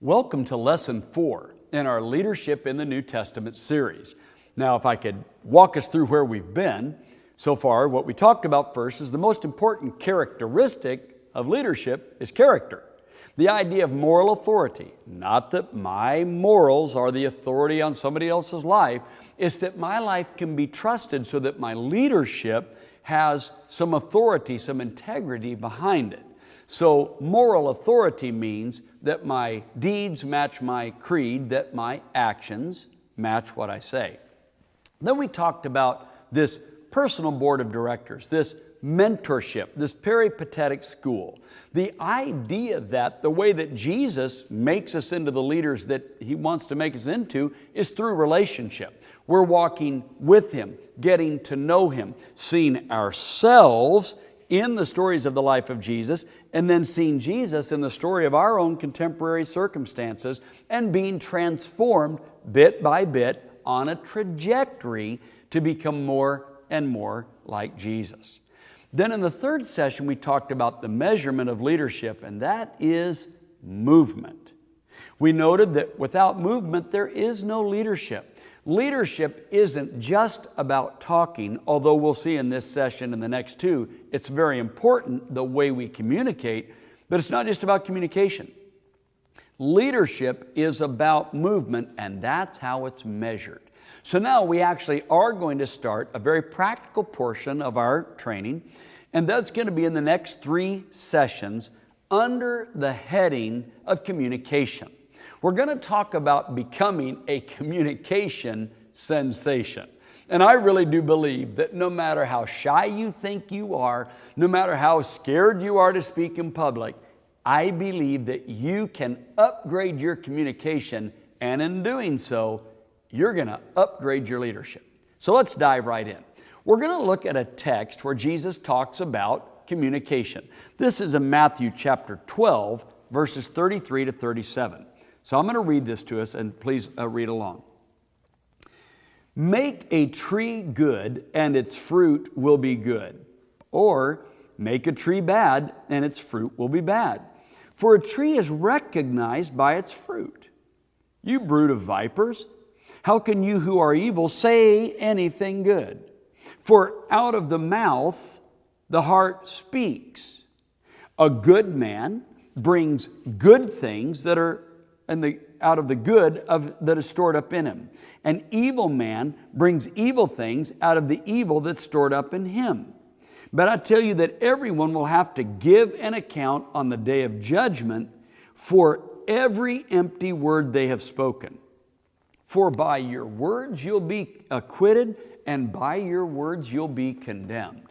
Welcome to Lesson 4 in our Leadership in the New Testament series. Now, if I could walk us through where we've been so far, what we talked about first is the most important characteristic of leadership is character. The idea of moral authority, not that my morals are the authority on somebody else's life, is that my life can be trusted so that my leadership has some authority, some integrity behind it. So moral authority means that my deeds match my creed, that my actions match what I say. Then we talked about this personal board of directors, this mentorship, this peripatetic school. The idea that the way that Jesus makes us into the leaders that He wants to make us into is through relationship. We're walking with Him, getting to know Him, seeing ourselves in the stories of the life of Jesus, and then seeing Jesus in the story of our own contemporary circumstances and being transformed bit by bit on a trajectory to become more and more like Jesus. Then in the third session, we talked about the measurement of leadership, and that is movement. We noted that without movement, there is no leadership. Leadership isn't just about talking, although we'll see in this session and the next two, it's very important the way we communicate, but it's not just about communication. Leadership is about movement, and that's how it's measured. So now we actually are going to start a very practical portion of our training, and that's going to be in the next 3 sessions under the heading of communication. We're going to talk about becoming a communication sensation. And I really do believe that no matter how shy you think you are, no matter how scared you are to speak in public, I believe that you can upgrade your communication, and in doing so, you're going to upgrade your leadership. So let's dive right in. We're going to look at a text where Jesus talks about communication. This is in Matthew chapter 12, verses 33 to 37. So I'm going to read this to us, and please read along. Make a tree good, and its fruit will be good. Or make a tree bad, and its fruit will be bad. For a tree is recognized by its fruit. You brood of vipers, how can you who are evil say anything good? For out of the mouth the heart speaks. A good man brings good things that are out of the good that is stored up in him. An evil man brings evil things out of the evil that's stored up in him. But I tell you that everyone will have to give an account on the day of judgment for every empty word they have spoken. For by your words you'll be acquitted, and by your words you'll be condemned.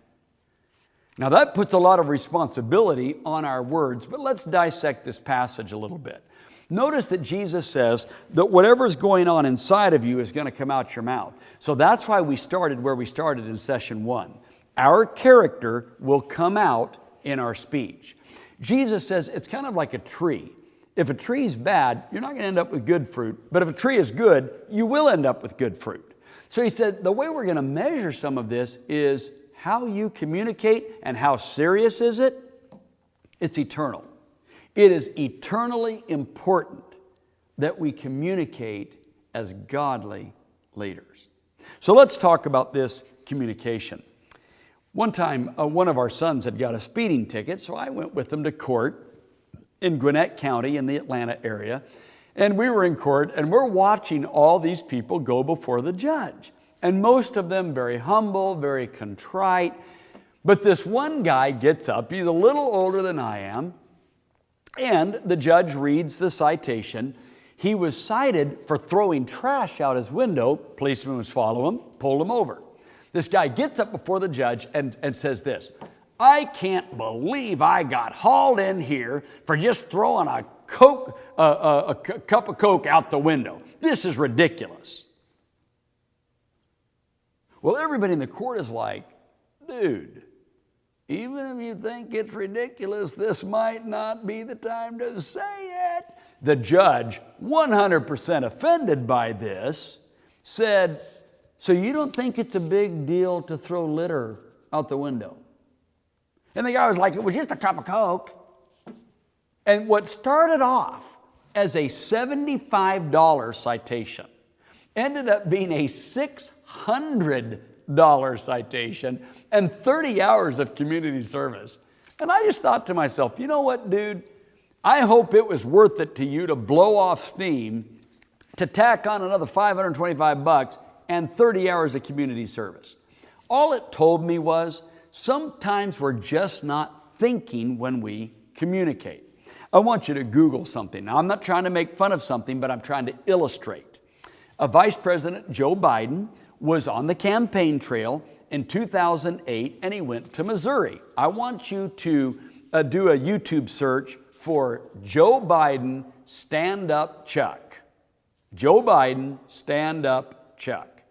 Now that puts a lot of responsibility on our words, but let's dissect this passage a little bit. Notice that Jesus says that whatever's going on inside of you is going to come out your mouth. So that's why we started where we started in session 1. Our character will come out in our speech. Jesus says it's kind of like a tree. If a tree's bad, you're not going to end up with good fruit. But if a tree is good, you will end up with good fruit. So he said the way we're going to measure some of this is how you communicate, and how serious is it? It's eternal. It is eternally important that we communicate as godly leaders. So let's talk about this communication. One time, one of our sons had got a speeding ticket, so I went with him to court in Gwinnett County in the Atlanta area. And we were in court, and we're watching all these people go before the judge. And most of them very humble, very contrite. But this one guy gets up, he's a little older than I am, and the judge reads the citation. He was cited for throwing trash out his window. Policeman was following him, pulled him over. This guy gets up before the judge and says this, I can't believe I got hauled in here for just throwing a cup of Coke out the window. This is ridiculous. Well, everybody in the court is like, dude, even if you think it's ridiculous, this might not be the time to say it. The judge, 100% offended by this, said, so you don't think it's a big deal to throw litter out the window? And the guy was like, it was just a cup of Coke. And what started off as a $75 citation ended up being a $600 citation and 30 hours of community service. And I just thought to myself, you know what, dude? I hope it was worth it to you to blow off steam, to tack on another $525 and 30 hours of community service. All it told me was sometimes we're just not thinking when we communicate. I want you to Google something. Now, I'm not trying to make fun of something, but I'm trying to illustrate. Vice President Joe Biden was on the campaign trail in 2008, and he went to Missouri. I want you to do a YouTube search for Joe Biden Stand Up Chuck. Joe Biden Stand Up Chuck.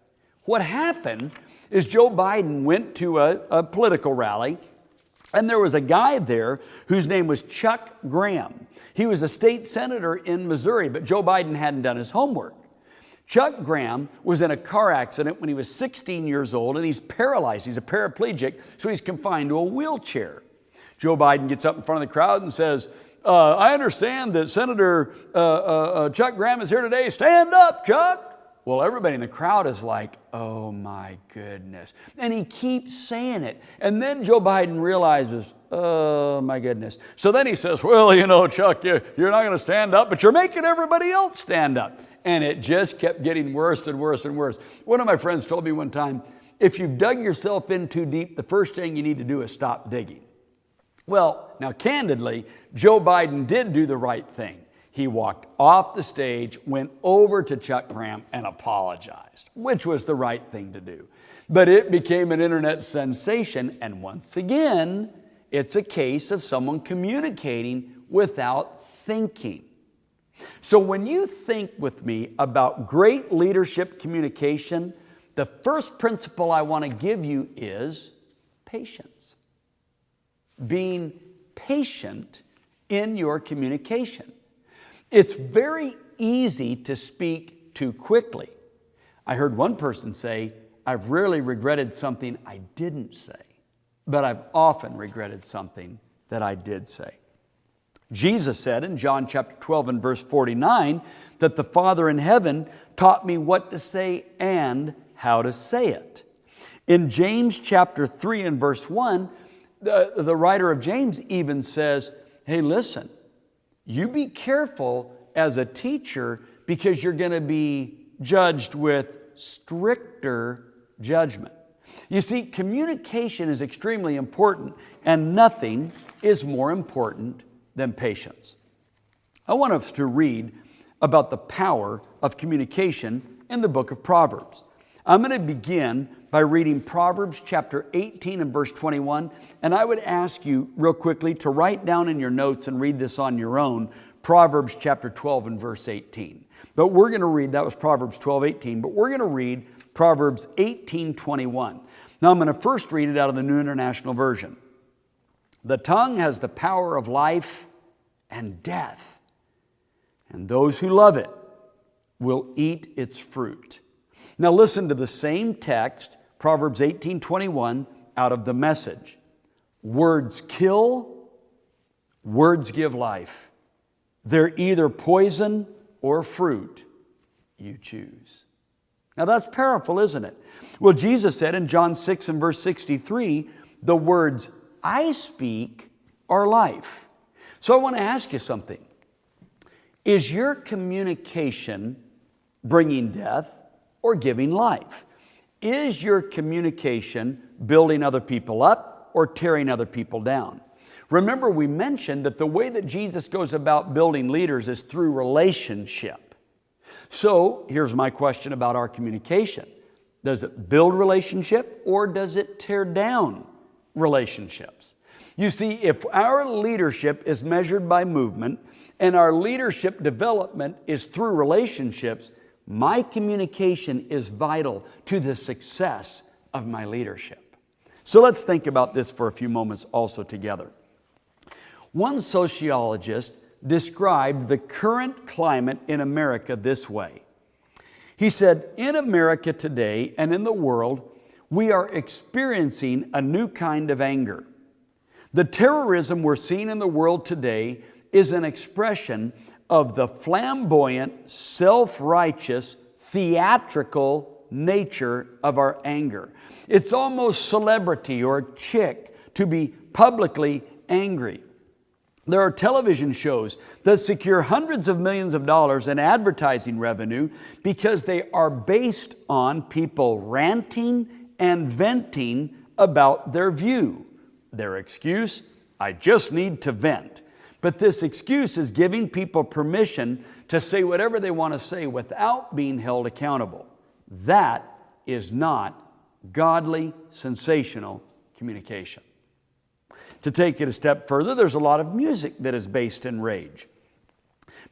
What happened is Joe Biden went to a political rally, and there was a guy there whose name was Chuck Graham. He was a state senator in Missouri, but Joe Biden hadn't done his homework. Chuck Graham was in a car accident when he was 16 years old, and he's paralyzed. He's a paraplegic, so he's confined to a wheelchair. Joe Biden gets up in front of the crowd and says, I understand that Senator Chuck Graham is here today. Stand up, Chuck. Well, everybody in the crowd is like, oh my goodness. And he keeps saying it. And then Joe Biden realizes, oh my goodness. So then he says, well, you know, Chuck, you're not going to stand up, but you're making everybody else stand up. And it just kept getting worse and worse and worse. One of my friends told me one time, if you've dug yourself in too deep, the first thing you need to do is stop digging. Well, now candidly, Joe Biden did do the right thing. He walked off the stage, went over to Chuck Graham and apologized, which was the right thing to do. But it became an internet sensation, and once again, it's a case of someone communicating without thinking. So when you think with me about great leadership communication, the first principle I want to give you is patience. Being patient in your communication. It's very easy to speak too quickly. I heard one person say, I've rarely regretted something I didn't say, but I've often regretted something that I did say. Jesus said in John chapter 12 and verse 49 that the Father in heaven taught me what to say and how to say it. In James chapter 3 and verse 1, the writer of James even says, hey, listen, you be careful as a teacher because you're going to be judged with stricter judgment. You see, communication is extremely important, and nothing is more important than patience. I want us to read about the power of communication in the book of Proverbs. I'm going to begin by reading Proverbs chapter 18 and verse 21, and I would ask you real quickly to write down in your notes and read this on your own, Proverbs chapter 12 and verse 18. But we're going to read, that was Proverbs 12:18, but we're going to read Proverbs 18:21. Now I'm going to first read it out of the New International Version. The tongue has the power of life and death, and those who love it will eat its fruit. Now listen to the same text, Proverbs 18:21, out of the Message. Words kill, words give life. They're either poison or fruit. You choose. Now that's powerful, isn't it? Well, Jesus said in John 6 and verse 63, the words I speak are life. So I want to ask you something. Is your communication bringing death or giving life? Is your communication building other people up or tearing other people down? Remember, we mentioned that the way that Jesus goes about building leaders is through relationship. So here's my question about our communication. Does it build relationship or does it tear down relationships? You see, if our leadership is measured by movement and our leadership development is through relationships, my communication is vital to the success of my leadership. So let's think about this for a few moments also together. One sociologist described the current climate in America this way. He said, in America today and in the world, we are experiencing a new kind of anger. The terrorism we're seeing in the world today is an expression of the flamboyant, self-righteous, theatrical nature of our anger. It's almost celebrity or chic to be publicly angry. There are television shows that secure hundreds of millions of dollars in advertising revenue because they are based on people ranting and venting about their view. Their excuse, I just need to vent. But this excuse is giving people permission to say whatever they want to say without being held accountable. That is not godly, sensational communication. To take it a step further, there's a lot of music that is based in rage.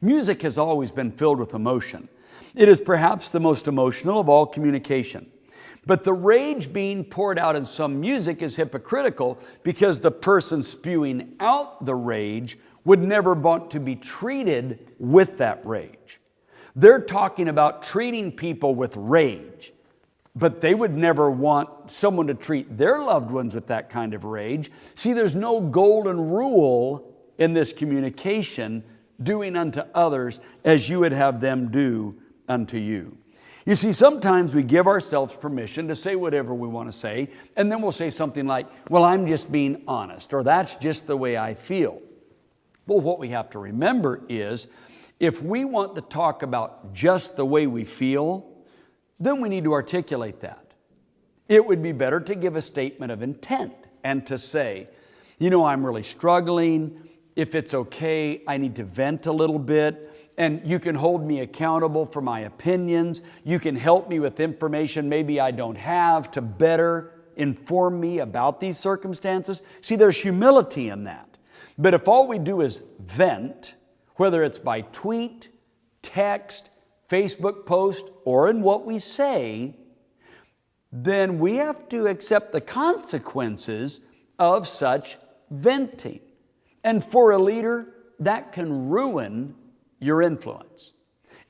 Music has always been filled with emotion. It is perhaps the most emotional of all communication. But the rage being poured out in some music is hypocritical because the person spewing out the rage would never want to be treated with that rage. They're talking about treating people with rage, but they would never want someone to treat their loved ones with that kind of rage. See, there's no golden rule in this communication, doing unto others as you would have them do unto you. You see, sometimes we give ourselves permission to say whatever we want to say, and then we'll say something like, well, I'm just being honest, or that's just the way I feel. Well, what we have to remember is, if we want to talk about just the way we feel, then we need to articulate that. It would be better to give a statement of intent and to say, I'm really struggling. If it's okay, I need to vent a little bit, and you can hold me accountable for my opinions. You can help me with information maybe I don't have to better inform me about these circumstances. See, there's humility in that. But if all we do is vent, whether it's by tweet, text, Facebook post, or in what we say, then we have to accept the consequences of such venting. And for a leader, that can ruin your influence.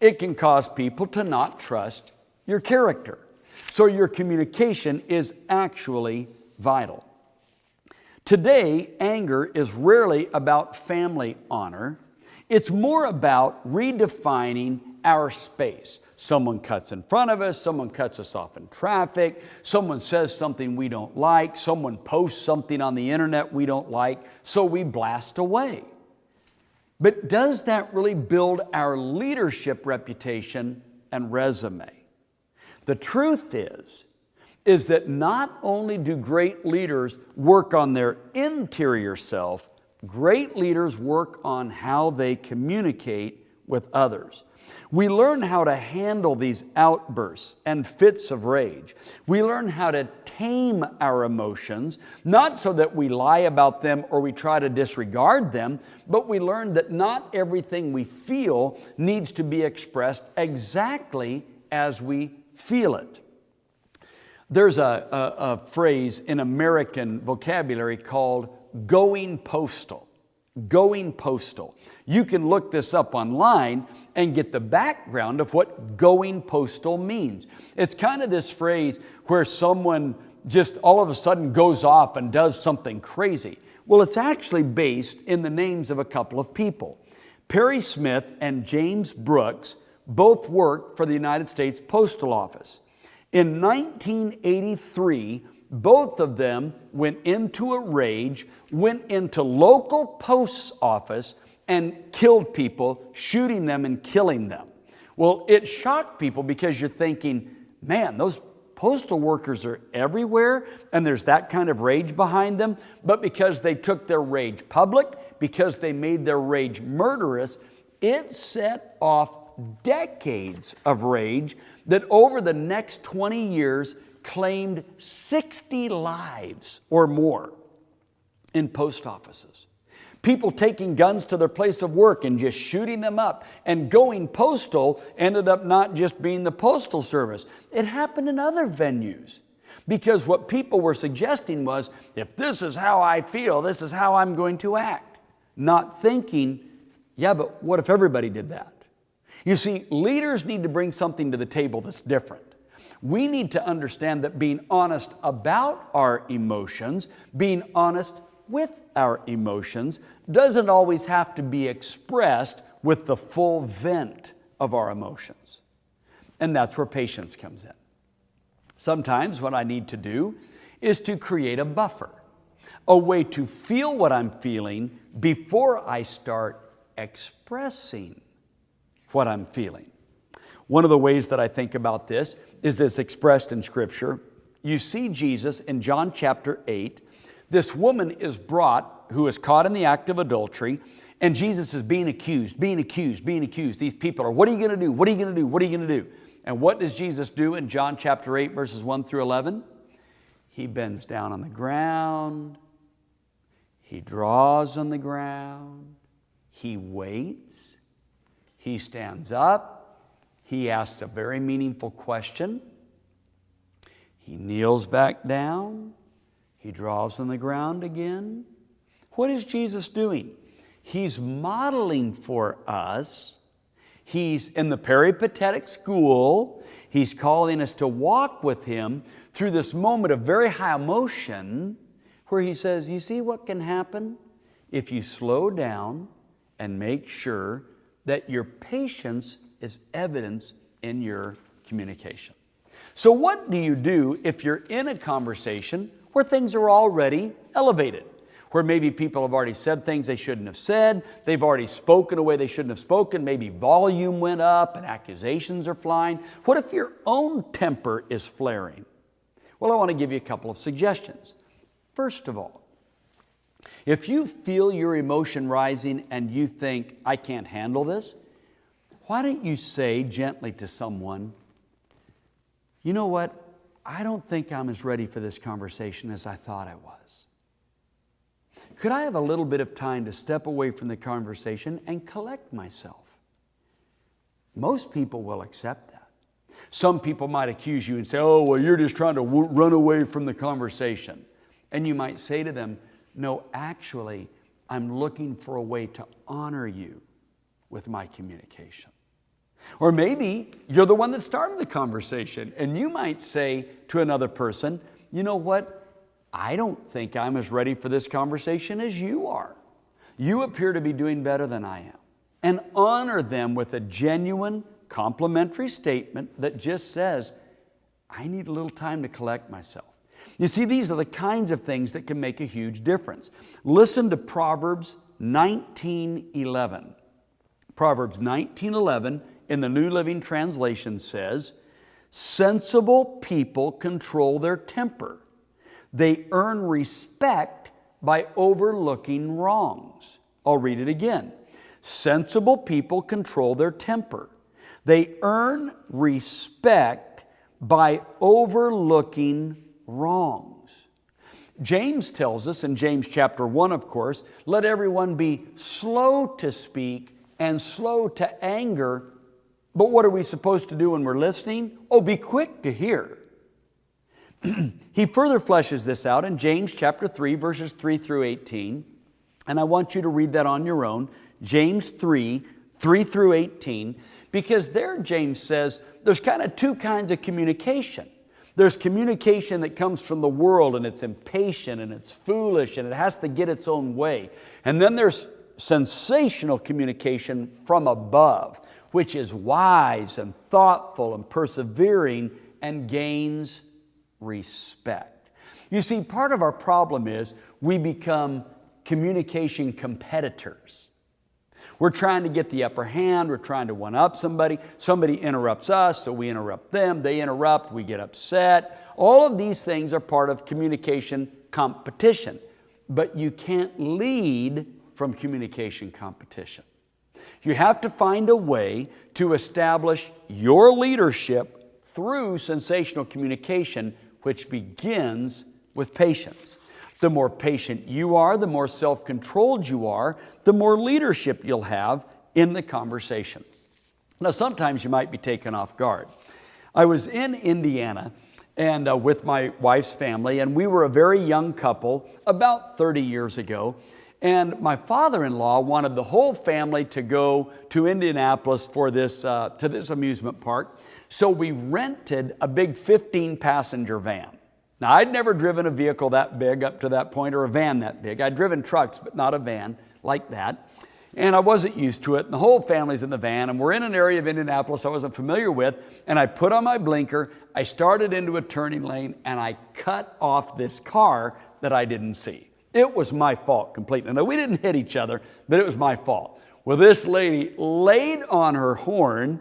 It can cause people to not trust your character. So your communication is actually vital. Today, anger is rarely about family honor. It's more about redefining our space. Someone cuts in front of us, someone cuts us off in traffic, someone says something we don't like, someone posts something on the internet we don't like, so we blast away. But does that really build our leadership reputation and resume? The truth is that not only do great leaders work on their interior self, great leaders work on how they communicate with others. We learn how to handle these outbursts and fits of rage. We learn how to tame our emotions, not so that we lie about them or we try to disregard them, but we learn that not everything we feel needs to be expressed exactly as we feel it. There's a phrase in American vocabulary called going postal. Going postal. You can look this up online and get the background of what going postal means. It's kind of this phrase where someone just all of a sudden goes off and does something crazy. Well, it's actually based in the names of a couple of people. Perry Smith and James Brooks both worked for the United States Postal Office. In 1983, both of them went into a rage, went into local post office and killed people, shooting them and killing them. Well, it shocked people because you're thinking, man, those postal workers are everywhere and there's that kind of rage behind them. But because they took their rage public, because they made their rage murderous, it set off decades of rage that over the next 20 years claimed 60 lives or more in post offices. People taking guns to their place of work and just shooting them up. And going postal ended up not just being the Postal Service. It happened in other venues. Because what people were suggesting was, if this is how I feel, this is how I'm going to act. Not thinking, yeah, but what if everybody did that? You see, leaders need to bring something to the table that's different. We need to understand that being honest about our emotions, being honest with our emotions, doesn't always have to be expressed with the full vent of our emotions. And that's where patience comes in. Sometimes what I need to do is to create a buffer, a way to feel what I'm feeling before I start expressing what I'm feeling. One of the ways that I think about this is this expressed in Scripture. You see Jesus in John chapter 8. This woman is brought who is caught in the act of adultery, and Jesus is being accused. These people are, what are you going to do? What are you going to do? What are you going to do? And what does Jesus do in John chapter 8, verses 1 through 11? He bends down on the ground. He draws on the ground. He waits. He stands up. He asks a very meaningful question. He kneels back down. He draws on the ground again. What is Jesus doing? He's modeling for us. He's in the peripatetic school. He's calling us to walk with Him through this moment of very high emotion where He says, you see what can happen if you slow down and make sure that your patience is evidence in your communication. So what do you do if you're in a conversation where things are already elevated? Where maybe people have already said things they shouldn't have said, they've already spoken a way they shouldn't have spoken, maybe volume went up and accusations are flying. What if your own temper is flaring? Well, I want to give you a couple of suggestions. First of all, if you feel your emotion rising and you think, I can't handle this, why don't you say gently to someone, you know what, I don't think I'm as ready for this conversation as I thought I was. Could I have a little bit of time to step away from the conversation and collect myself? Most people will accept that. Some people might accuse you and say, oh, well, you're just trying to run away from the conversation. And you might say to them, no, actually, I'm looking for a way to honor you with my communication. Or maybe you're the one that started the conversation and you might say to another person, you know what? I don't think I'm as ready for this conversation as you are. You appear to be doing better than I am. And honor them with a genuine, complimentary statement that just says, I need a little time to collect myself. You see, these are the kinds of things that can make a huge difference. Listen to Proverbs 19:11. Proverbs 19:11 in the New Living Translation says, sensible people control their temper. They earn respect by overlooking wrongs. I'll read it again. Sensible people control their temper. They earn respect by overlooking wrongs. James tells us in James chapter 1, of course, let everyone be slow to speak and slow to anger. But what are we supposed to do when we're listening? Oh, be quick to hear. He further fleshes this out in James chapter 3, verses 3 through 18. And I want you to read that on your own. James 3, 3 through 18. Because there James says there's kind of two kinds of communication. There's communication that comes from the world and it's impatient and it's foolish and it has to get its own way. And then there's sensational communication from above, which is wise and thoughtful and persevering and gains respect. You see, part of our problem is we become communication competitors. We're trying to get the upper hand. We're trying to one-up somebody. Somebody interrupts us, so we interrupt them. They interrupt, we get upset. All of these things are part of communication competition. But you can't lead from communication competition. You have to find a way to establish your leadership through sensational communication, which begins with patience. The more patient you are, the more self-controlled you are, the more leadership you'll have in the conversation. Now, sometimes you might be taken off guard. I was in Indiana and with my wife's family, and we were a very young couple about 30 years ago. And my father-in-law wanted the whole family to go to Indianapolis for this amusement park. So we rented a big 15-passenger van. Now, I'd never driven a vehicle that big up to that point, or a van that big. I'd driven trucks, but not a van like that. And I wasn't used to it, and the whole family's in the van, and we're in an area of Indianapolis I wasn't familiar with, and I put on my blinker, I started into a turning lane, and I cut off this car that I didn't see. It was my fault completely. Now, we didn't hit each other, but it was my fault. Well, this lady laid on her horn,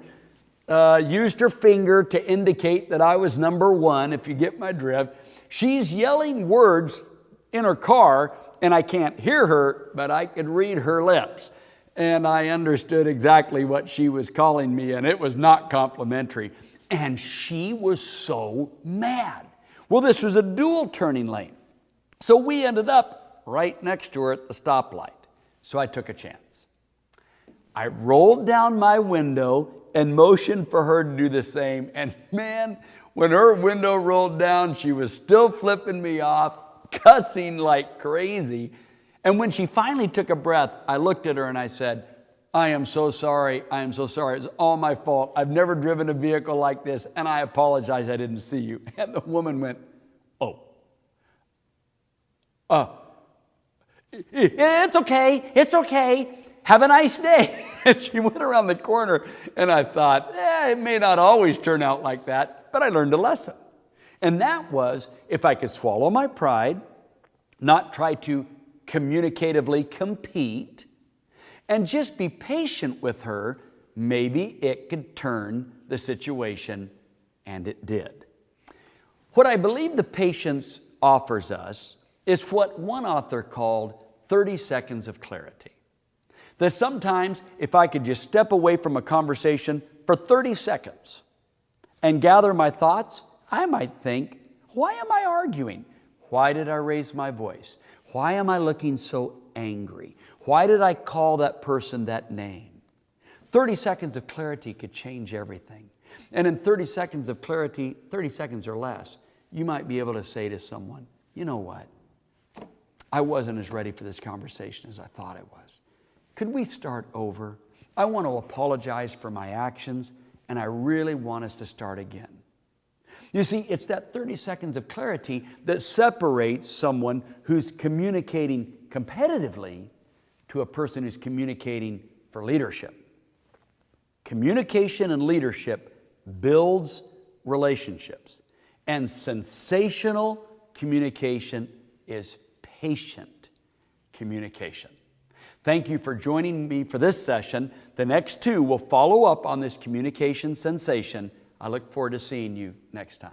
used her finger to indicate that I was number one, if you get my drift. She's yelling words in her car, and I can't hear her, but I could read her lips. And I understood exactly what she was calling me, and it was not complimentary. And she was so mad. Well, this was a dual turning lane. So we ended up right next to her at the stoplight. So I took a chance. I rolled down my window and motioned for her to do the same. And man, when her window rolled down, she was still flipping me off, cussing like crazy. And when she finally took a breath, I looked at her and I said, I am so sorry. I am so sorry. It's all my fault. I've never driven a vehicle like this, and I apologize I didn't see you. And the woman went, oh. It's okay. It's okay. Have a nice day. And she went around the corner, and I thought, it may not always turn out like that, but I learned a lesson. And that was, if I could swallow my pride, not try to communicatively compete, and just be patient with her, maybe it could turn the situation, and it did. What I believe the patience offers us is what one author called 30 seconds of clarity. That sometimes if I could just step away from a conversation for 30 seconds and gather my thoughts, I might think, why am I arguing? Why did I raise my voice? Why am I looking so angry? Why did I call that person that name? 30 seconds of clarity could change everything. And in 30 seconds of clarity, 30 seconds or less, you might be able to say to someone, you know what? I wasn't as ready for this conversation as I thought I was. Could we start over? I want to apologize for my actions, and I really want us to start again. You see, it's that 30 seconds of clarity that separates someone who's communicating competitively to a person who's communicating for leadership. Communication and leadership builds relationships, and sensational communication is patient communication. Thank you for joining me for this session. The next two will follow up on this communication sensation. I look forward to seeing you next time.